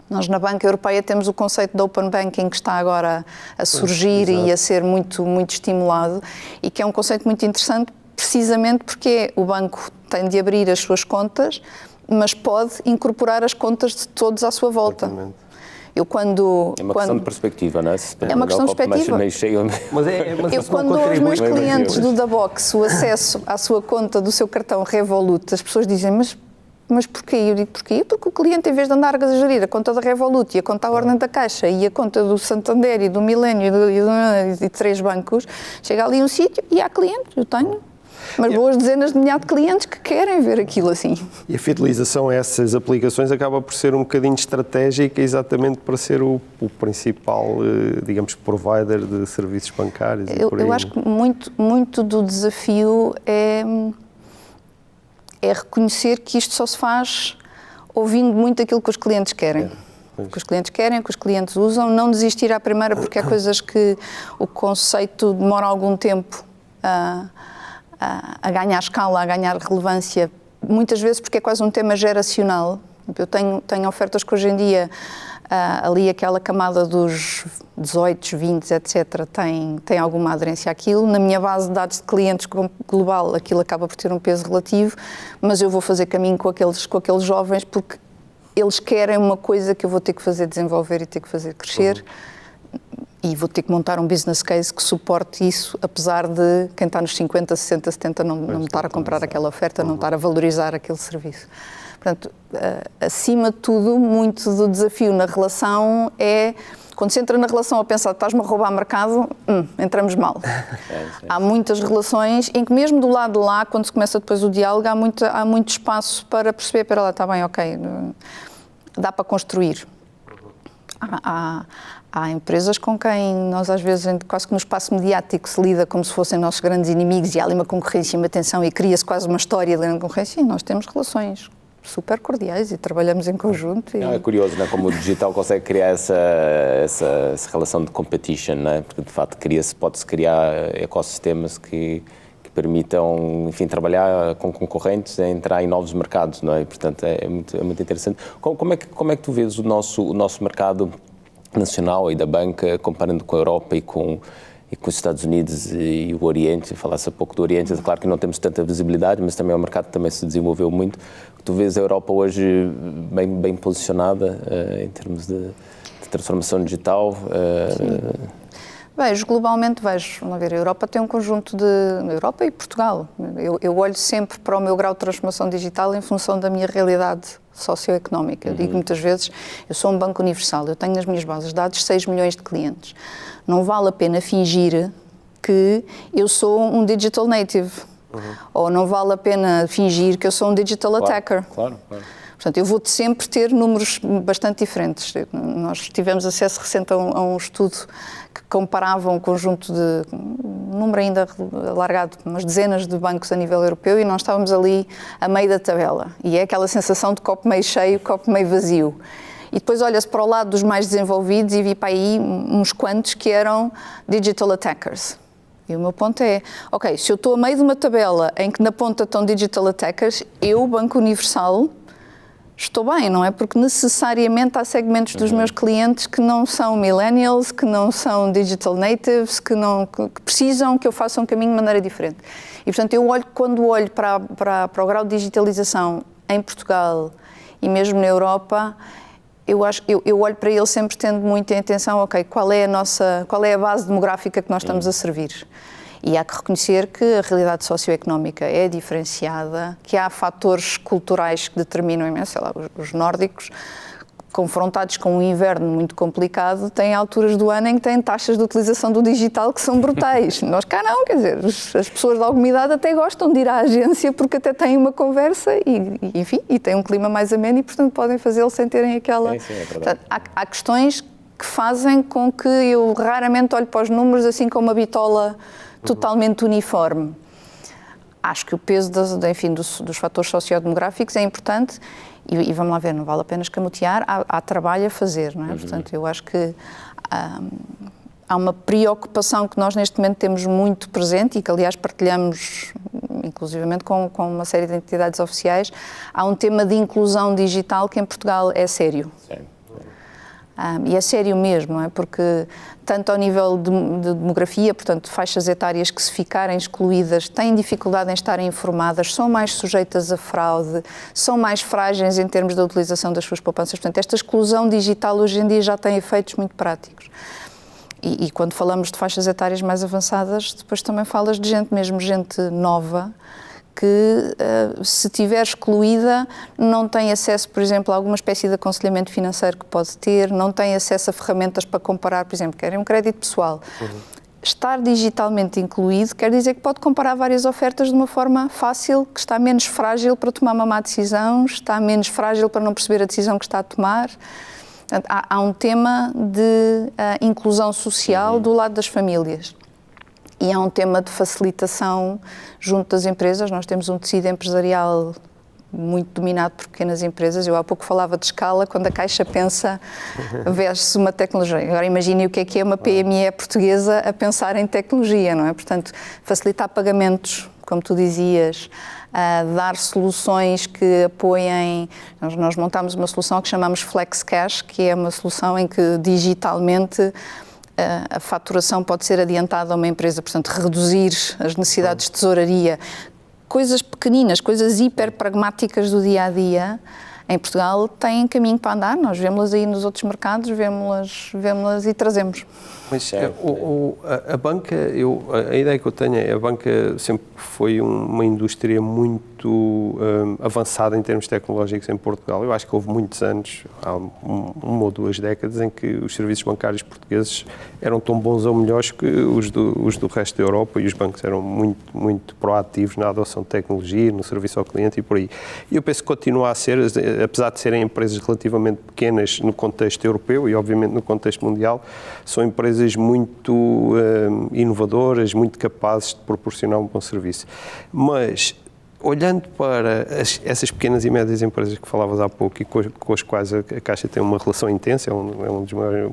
Nós, na Banca Europeia, temos o conceito de Open Banking que está agora a surgir e a ser muito, muito estimulado e que é um conceito muito interessante precisamente porque o banco tem de abrir as suas contas, mas pode incorporar as contas de todos à sua volta. Exatamente. É uma questão de perspectiva, não é? É uma questão de perspectiva. Eu, quando dou aos meus clientes do Dabox o acesso à sua conta do seu cartão Revolut, as pessoas dizem, mas porquê? Eu digo, porquê? Porque o cliente, em vez de andar a gerir a conta da Revolut e a conta à ordem da Caixa e a conta do Santander e do Milênio e de 3 bancos, chega ali um sítio e há cliente, eu tenho. Mas boas dezenas de milhares de clientes que querem ver aquilo assim. E a fidelização a essas aplicações acaba por ser um bocadinho estratégica exatamente para ser o principal, digamos, provider de serviços bancários. Eu acho que muito do desafio é reconhecer que isto só se faz ouvindo muito aquilo que os clientes querem. O que os clientes querem, o que os clientes usam, não desistir à primeira porque há coisas que o conceito demora algum tempo a ganhar escala, a ganhar relevância, muitas vezes porque é quase um tema geracional. Eu tenho ofertas que hoje em dia, ali aquela camada dos 18, 20, etc., tem alguma aderência àquilo. Na minha base de dados de clientes global, aquilo acaba por ter um peso relativo, mas eu vou fazer caminho com aqueles jovens porque eles querem uma coisa que eu vou ter que fazer desenvolver e ter que fazer crescer. E vou ter que montar um business case que suporte isso, apesar de quem está nos 50, 60, 70 não estar a comprar aquela oferta, não estar a valorizar aquele serviço. Portanto, acima de tudo, muito do desafio na relação é, quando se entra na relação a pensar estás-me a roubar mercado, entramos mal. Há muitas relações em que mesmo do lado de lá, quando se começa depois o diálogo, há muito espaço para perceber, espera lá, está bem, ok, dá para construir. Há empresas com quem nós às vezes, quase que no espaço mediático, se lida como se fossem nossos grandes inimigos e há ali uma concorrência, uma tensão e cria-se quase uma história de grande concorrência e nós temos relações super cordiais e trabalhamos em conjunto. Não, é curioso, não é? Como o digital consegue criar essa relação de competition, não é? Porque de facto pode-se criar ecossistemas que permitam, enfim, trabalhar com concorrentes, entrar em novos mercados, não é? Portanto, é muito interessante. Como é que tu vês o nosso mercado nacional e da banca, comparando com a Europa e com e com os Estados Unidos e o Oriente, falasse um pouco do Oriente, claro que não temos tanta visibilidade, mas também o mercado também se desenvolveu muito. Tu vês a Europa hoje bem posicionada em termos de transformação digital? Vejo, globalmente vejo. Vamos ver, a Europa tem um conjunto de... Europa e Portugal. Eu olho sempre para o meu grau de transformação digital em função da minha realidade socioeconómica. Eu digo muitas vezes, eu sou um banco universal, eu tenho nas minhas bases de dados 6 milhões de clientes. Não vale a pena fingir que eu sou um digital native. Ou não vale a pena fingir que eu sou um digital attacker. Claro. Portanto, eu vou sempre ter números bastante diferentes. Nós tivemos acesso recente a um estudo que comparava um conjunto de, um número ainda alargado, umas dezenas de bancos a nível europeu, e nós estávamos ali a meio da tabela. E é aquela sensação de copo meio cheio, copo meio vazio. E depois olha-se para o lado dos mais desenvolvidos e vi para aí uns quantos que eram digital attackers. E o meu ponto é, ok, se eu estou a meio de uma tabela em que na ponta estão digital attackers, eu, Banco Universal, estou bem, não é? Porque necessariamente há segmentos dos meus clientes que não são millennials, que não são digital natives, que precisam que eu faça um caminho de maneira diferente. E, portanto, quando olho para o grau de digitalização em Portugal e mesmo na Europa, eu olho para ele sempre tendo muita atenção, ok, qual é a base demográfica que nós estamos a servir? E há que reconhecer que a realidade socioeconómica é diferenciada, que há fatores culturais que determinam imenso, sei lá, os nórdicos, confrontados com um inverno muito complicado, têm alturas do ano em que têm taxas de utilização do digital que são brutais. Nós cá não, quer dizer, as pessoas de alguma idade até gostam de ir à agência porque até têm uma conversa e têm um clima mais ameno e, portanto, podem fazê-lo sem terem aquela... Sim, é verdade. Portanto, há questões que fazem com que eu raramente olho para os números assim com uma bitola totalmente uniforme. Acho que o peso dos fatores sociodemográficos é importante e vamos lá ver, não vale a pena escamotear, há trabalho a fazer, não é? Portanto, eu acho que há uma preocupação que nós neste momento temos muito presente e que, aliás, partilhamos inclusivamente com uma série de entidades oficiais. Há um tema de inclusão digital que em Portugal é sério. Sim. E é sério mesmo, não é? Porque tanto ao nível de demografia, portanto, faixas etárias que se ficarem excluídas têm dificuldade em estarem informadas, são mais sujeitas a fraude, são mais frágeis em termos da utilização das suas poupanças. Portanto, esta exclusão digital hoje em dia já tem efeitos muito práticos. E quando falamos de faixas etárias mais avançadas, depois também falas de gente nova, que se estiver excluída não tem acesso, por exemplo, a alguma espécie de aconselhamento financeiro que pode ter, não tem acesso a ferramentas para comparar, por exemplo, querem um crédito pessoal. Estar digitalmente incluído quer dizer que pode comparar várias ofertas de uma forma fácil, que está menos frágil para tomar uma má decisão, está menos frágil para não perceber a decisão que está a tomar. Portanto, há um tema de inclusão social do lado das famílias. E há um tema de facilitação junto das empresas. Nós temos um tecido empresarial muito dominado por pequenas empresas. Eu há pouco falava de escala, quando a Caixa pensa versus uma tecnologia. Agora imagine o que é uma PME portuguesa a pensar em tecnologia, não é? Portanto, facilitar pagamentos, como tu dizias, dar soluções que apoiem... Nós montámos uma solução que chamamos Flex Cash, que é uma solução em que digitalmente a faturação pode ser adiantada a uma empresa, portanto, reduzir as necessidades de tesouraria. Coisas pequeninas, coisas hiper pragmáticas do dia-a-dia, em Portugal têm caminho para andar. Nós vemos-las aí nos outros mercados, vemos-las e trazemos. Mas a banca, a ideia que eu tenho é a banca sempre foi uma indústria muito avançada em termos tecnológicos em Portugal. Eu acho que houve muitos anos, há uma ou duas décadas, em que os serviços bancários portugueses eram tão bons ou melhores que os do resto da Europa, e os bancos eram muito proativos na adoção de tecnologia, no serviço ao cliente e por aí. E eu penso que continua a ser, apesar de serem empresas relativamente pequenas no contexto europeu e obviamente no contexto mundial, são empresas muito inovadoras, muito capazes de proporcionar um bom serviço. Mas, olhando para essas pequenas e médias empresas que falavas há pouco e com as quais a Caixa tem uma relação intensa, é um dos maiores,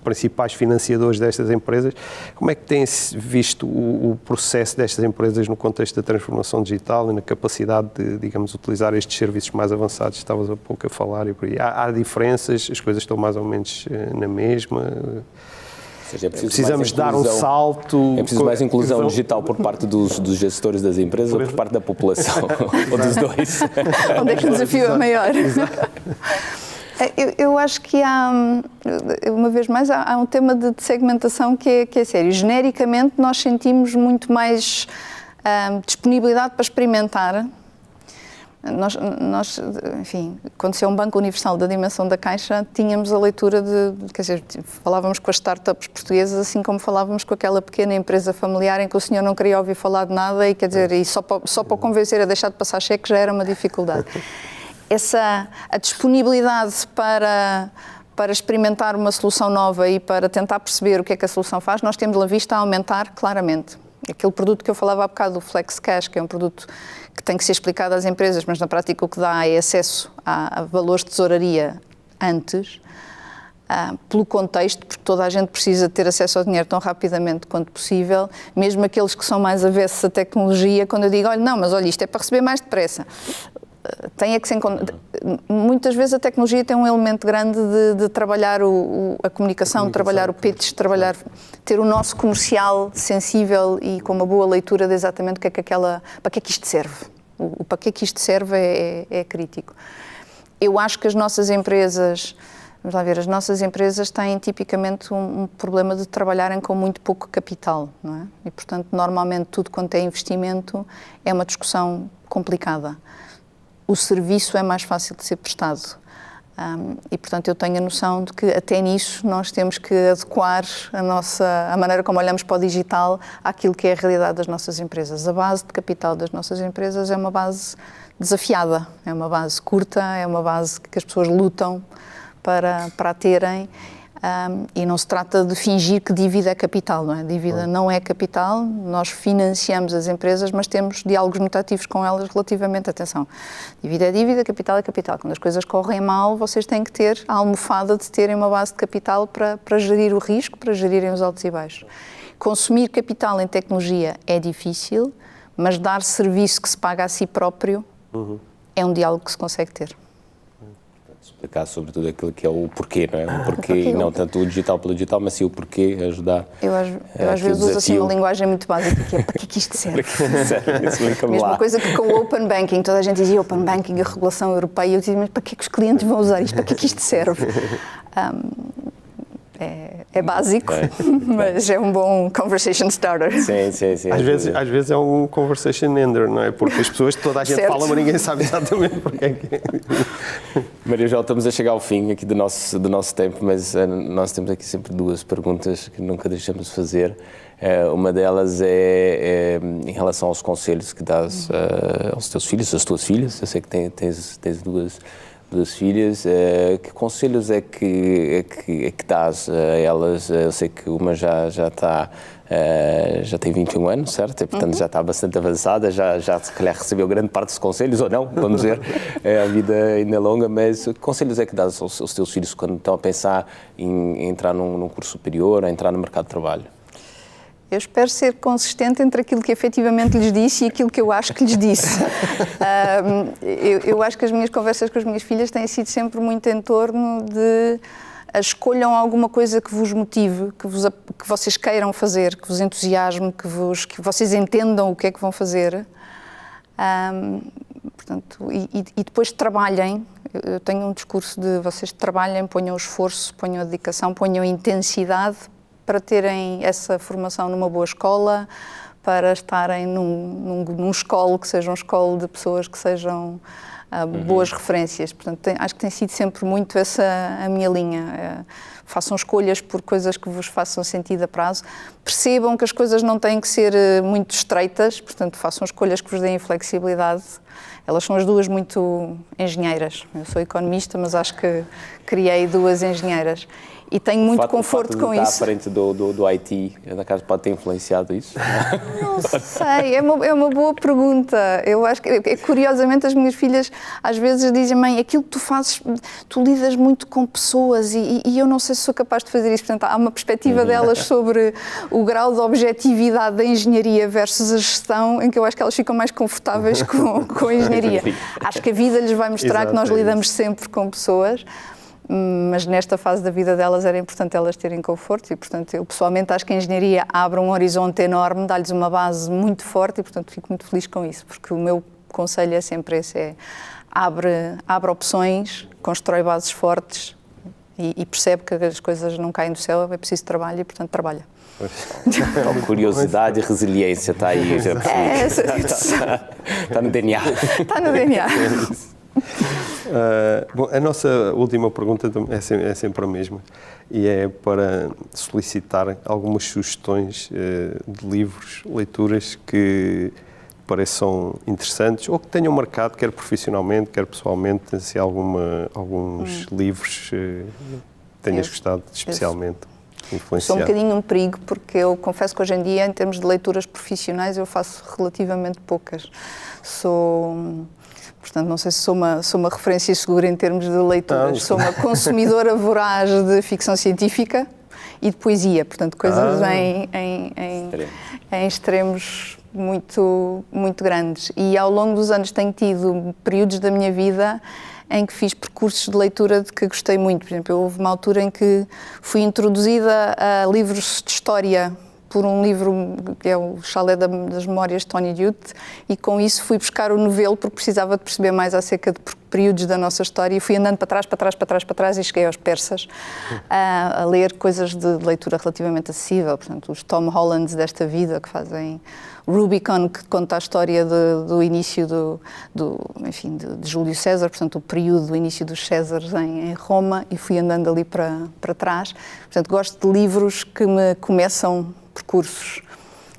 principais financiadores destas empresas, como é que tem-se visto o processo destas empresas no contexto da transformação digital e na capacidade de, digamos, utilizar estes serviços mais avançados? Estavas há pouco a falar e por aí. Há diferenças? As coisas estão mais ou menos na mesma? seja, precisamos dar um salto. É preciso mais inclusão digital por parte dos gestores das empresas ou por parte da população? Ou dos dois? Onde é que o desafio é maior? Eu acho que há, uma vez mais, há um tema de segmentação que é sério. Genericamente, nós sentimos muito mais disponibilidade para experimentar. Nós, enfim, quando se é um banco universal da dimensão da Caixa, tínhamos a leitura quer dizer, falávamos com as startups portuguesas assim como falávamos com aquela pequena empresa familiar em que o senhor não queria ouvir falar de nada e, quer dizer, e só para o convencer a deixar de passar cheque já era uma dificuldade. A disponibilidade para experimentar uma solução nova e para tentar perceber o que é que a solução faz, nós temos a vista a aumentar claramente. Aquele produto que eu falava há bocado, o Flex Cash, que é um produto que tem que ser explicado às empresas, mas na prática o que dá é acesso a valores de tesouraria antes, pelo contexto, porque toda a gente precisa ter acesso ao dinheiro tão rapidamente quanto possível, mesmo aqueles que são mais avessos à tecnologia, quando eu digo, olha, não, mas olha, isto é para receber mais depressa. Tem é que se encontrar. Muitas vezes a tecnologia tem um elemento grande de trabalhar a comunicação, trabalhar o pitch, ter o nosso comercial sensível e com uma boa leitura de exatamente para que é que isto serve. O para que é que isto serve é crítico. Eu acho que as nossas empresas, vamos lá ver, as nossas empresas têm tipicamente um problema de trabalharem com muito pouco capital, não é? E, portanto, normalmente tudo quanto é investimento é uma discussão complicada. O serviço é mais fácil de ser prestado e, portanto, eu tenho a noção de que até nisso nós temos que adequar a maneira como olhamos para o digital àquilo que é a realidade das nossas empresas. A base de capital das nossas empresas é uma base desafiada, é uma base curta, é uma base que as pessoas lutam para a terem. E não se trata de fingir que dívida é capital, não é? Dívida não é capital, nós financiamos as empresas, mas temos diálogos muito ativos com elas relativamente, atenção, dívida é dívida, capital é capital. Quando as coisas correm mal, vocês têm que ter a almofada de terem uma base de capital para gerir o risco, para gerirem os altos e baixos. Consumir capital em tecnologia é difícil, mas dar serviço que se paga a si próprio é um diálogo que se consegue ter. Explicar sobretudo aquilo que é o porquê, não é? O porquê e não tanto o digital pelo digital, mas sim o porquê, ajudar. Eu às vezes uso assim uma linguagem muito básica, que é para que é que isto serve? Mesma coisa que com o Open Banking, toda a gente dizia Open Banking, a regulação europeia, eu dizia, mas para que é que os clientes vão usar isto? Para que é que isto serve? É básico, mas é um bom conversation starter. Sim. Às vezes é um conversation ender, não é? Porque as pessoas, toda a gente fala, mas ninguém sabe exatamente porque é que... Maria João, estamos a chegar ao fim aqui do nosso tempo, mas nós temos aqui sempre duas perguntas que nunca deixamos de fazer. Uma delas é em relação aos conselhos que dás aos teus filhos, às tuas filhas. Eu sei que tens duas filhas. Que conselhos é que dás a elas? Eu sei que uma já tem 21 anos, certo? E, portanto, já está bastante avançada, já se calhar recebeu grande parte dos conselhos, ou não, vamos ver, a vida ainda é longa, mas que conselhos é que dás aos teus filhos quando estão a pensar em entrar num curso superior, a entrar no mercado de trabalho? Eu espero ser consistente entre aquilo que efetivamente lhes disse e aquilo que eu acho que lhes disse. Eu acho que as minhas conversas com as minhas filhas têm sido sempre muito em torno de escolham alguma coisa que vos motive, que vocês queiram fazer, que vos entusiasme, que vocês entendam o que é que vão fazer. Portanto, e depois trabalhem. Eu tenho um discurso de vocês trabalhem, ponham esforço, ponham a dedicação, ponham a intensidade para terem essa formação numa boa escola, para estarem num escola que seja um escola de pessoas que sejam boas referências. Portanto, acho que tem sido sempre muito essa a minha linha. Façam escolhas por coisas que vos façam sentido a prazo. Percebam que as coisas não têm que ser muito estreitas, portanto, façam escolhas que vos deem flexibilidade. Elas são as duas muito engenheiras. Eu sou economista, mas acho que criei duas engenheiras. E tenho muito conforto com isso. O fato de estar à frente do IT, na casa, pode ter influenciado isso? Não sei, é uma boa pergunta. Eu acho que, curiosamente, as minhas filhas às vezes dizem, mãe, aquilo que tu fazes, tu lidas muito com pessoas e eu não sei se sou capaz de fazer isso. Portanto, há uma perspectiva delas sobre o grau de objetividade da engenharia versus a gestão, em que eu acho que elas ficam mais confortáveis com a engenharia. Acho que a vida lhes vai mostrar que nós lidamos sempre com pessoas. mas nesta fase da vida delas era importante elas terem conforto e, portanto, eu pessoalmente acho que a engenharia abre um horizonte enorme, dá-lhes uma base muito forte e, portanto, fico muito feliz com isso, porque o meu conselho é sempre esse, abre opções, constrói bases fortes e percebe que as coisas não caem do céu, é preciso trabalho e, portanto, trabalha. Então, curiosidade e resiliência, está aí. Está no DNA. Está no DNA. Bom, a nossa última pergunta é sempre a mesma e é para solicitar algumas sugestões de livros, leituras que pareçam interessantes ou que tenham marcado, quer profissionalmente, quer pessoalmente, se alguns livros tenhas gostado especialmente. Sou um bocadinho um perigo, porque eu confesso que hoje em dia, em termos de leituras profissionais, eu faço relativamente poucas. Portanto, não sei se sou uma referência segura em termos de leituras. Sou uma consumidora voraz de ficção científica e de poesia, portanto, coisas em extremos muito, muito grandes. E ao longo dos anos tenho tido períodos da minha vida em que fiz percursos de leitura de que gostei muito. Por exemplo, houve uma altura em que fui introduzida a livros de história por um livro que é o Chalé das Memórias de Tony Judt, e com isso fui buscar o novelo porque precisava de perceber mais acerca de períodos da nossa história e fui andando para trás e cheguei aos persas a ler coisas de leitura relativamente acessível, portanto os Tom Hollands desta vida que fazem Rubicon, que conta a história do início de Júlio César, portanto o período do início dos Césares em Roma, e fui andando ali para trás. Portanto, gosto de livros que me começam percursos.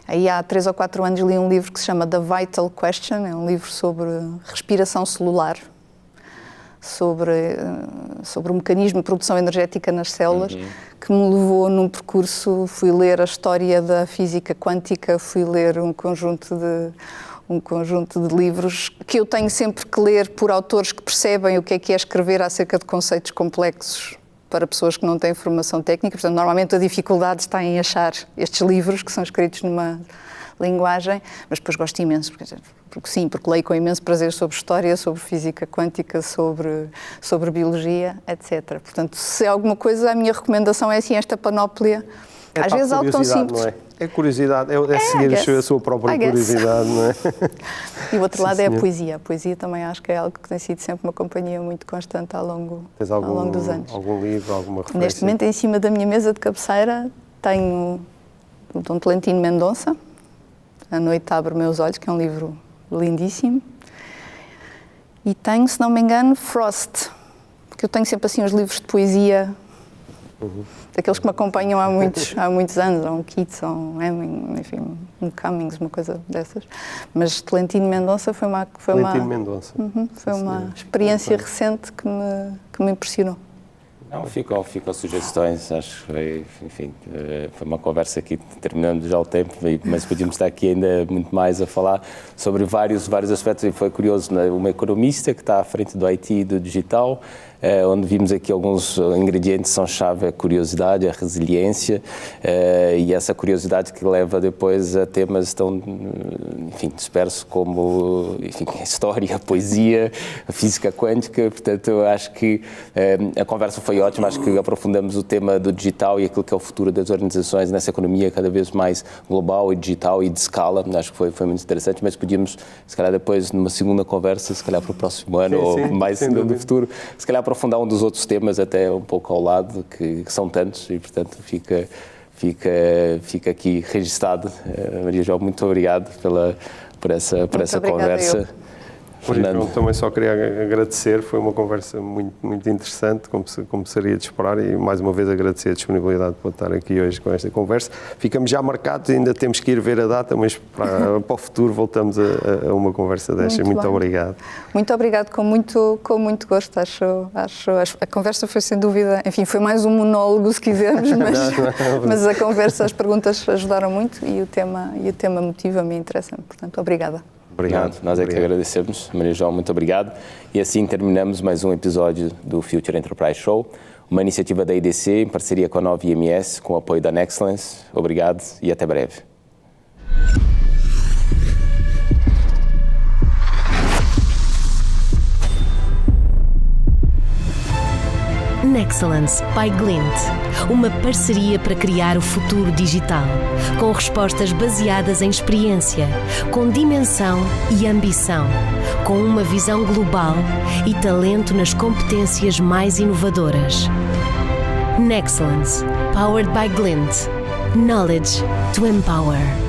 Aí há 3 ou 4 anos li um livro que se chama The Vital Question, é um livro sobre respiração celular, sobre o mecanismo de produção energética nas células, que me levou num percurso. Fui ler a história da física quântica, fui ler um conjunto de livros que eu tenho sempre que ler por autores que percebem o que é escrever acerca de conceitos complexos para pessoas que não têm formação técnica. Portanto, normalmente a dificuldade está em achar estes livros que são escritos numa linguagem, mas depois gosto imenso, porque leio com imenso prazer sobre história, sobre física quântica, sobre biologia, etc. Portanto, se é alguma coisa, a minha recomendação é assim, esta panóplia. Às vezes algo tão simples. Não é? É curiosidade, é seguir a sua própria curiosidade, não é? E o outro lado é a poesia. A poesia também acho que é algo que tem sido sempre uma companhia muito constante ao longo dos anos. Algum livro, alguma referência? Neste momento, em cima da minha mesa de cabeceira, tenho o Dom Tolentino Mendonça, A Noite Abre Meus Olhos, que é um livro lindíssimo. E tenho, se não me engano, Frost, porque eu tenho sempre assim os livros de poesia, daqueles que me acompanham há muitos anos, ou um Keats, ou um Hemingway, enfim, um Cummings, uma coisa dessas. Mas Tolentino Mendonça foi uma experiência recente que me impressionou. Não, ficam sugestões, acho que foi, enfim, foi uma conversa aqui, terminando já o tempo, mas podíamos estar aqui ainda muito mais a falar sobre vários aspectos, e foi curioso, né? Uma economista que está à frente do IT e do digital, onde vimos aqui alguns ingredientes são chave, a curiosidade, a resiliência, e essa curiosidade que leva depois a temas tão, enfim, dispersos como, enfim, a história, a poesia, a física quântica. Portanto, eu acho que a conversa foi ótima, acho que aprofundamos o tema do digital e aquilo que é o futuro das organizações nessa economia cada vez mais global e digital e de escala. Acho que foi muito interessante, mas podíamos, se calhar depois, numa segunda conversa, se calhar para o próximo ano ou mais no futuro, se calhar aprofundar um dos outros temas até um pouco ao lado, que são tantos, e portanto fica aqui registado. Maria João, muito obrigado por essa conversa. Fernando. Também só queria agradecer, foi uma conversa muito, muito interessante, como seria de esperar, e mais uma vez agradecer a disponibilidade para estar aqui hoje com esta conversa. Ficamos já marcados, ainda temos que ir ver a data, mas para o futuro voltamos a uma conversa destas. Muito obrigado. Muito obrigado, com muito gosto. Acho a conversa foi sem dúvida, enfim, foi mais um monólogo se quisermos, mas a conversa, as perguntas ajudaram muito e o tema motiva-me e interessa-me, portanto, obrigada. Obrigado. Nós é que agradecemos. Maria João, muito obrigado. E assim terminamos mais um episódio do Future Enterprise Show, uma iniciativa da IDC em parceria com a Nova IMS, com o apoio da Nexcellence. Obrigado e até breve. Nexcellence by Glint, uma parceria para criar o futuro digital, com respostas baseadas em experiência, com dimensão e ambição, com uma visão global e talento nas competências mais inovadoras. Nexcellence, powered by Glint. Knowledge to empower.